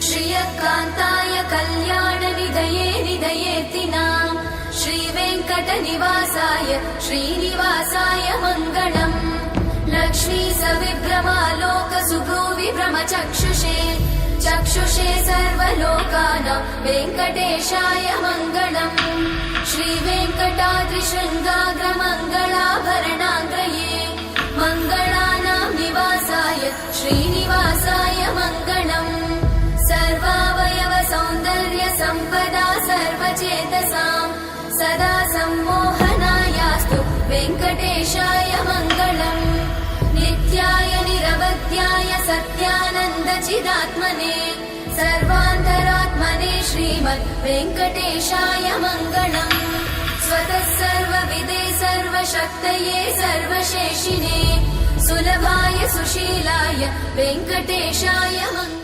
श्रियकान्ताय कल्याणनिधये निधयेतिनाम् श्रीवेङ्कटनिवासाय श्रीनिवासाय मङ्गलम् लक्ष्मी सविभ्रमालोकसुभ्रूविभ्रमचक्षुषे चक्षुषे सर्वलोकानां वेङ्कटेशाय मङ्गलम् श्रीवेङ्कटाद्रिशृङ्गाग्रमङ्गलाभरणाङ्गये मङ्गलानां निवासाय श्रीनिवासाय मङ्गलम् सर्वावयव सौन्दर्य सम्पदा सर्वचेतसां सदा सम्मोहनायास्तु वेङ्कटेशाय मङ्गलम् नित्याय निरवध्याय सत्यानन्दचिदात्मने सर्वान्तरात्मने श्रीमद् वेङ्कटेशाय मङ्गलम् स्वतः सर्वविदे सर्वशक्तये सर्वशेषिने सुलभाय सुशीलाय वेङ्कटेशाय मङ्गलम्।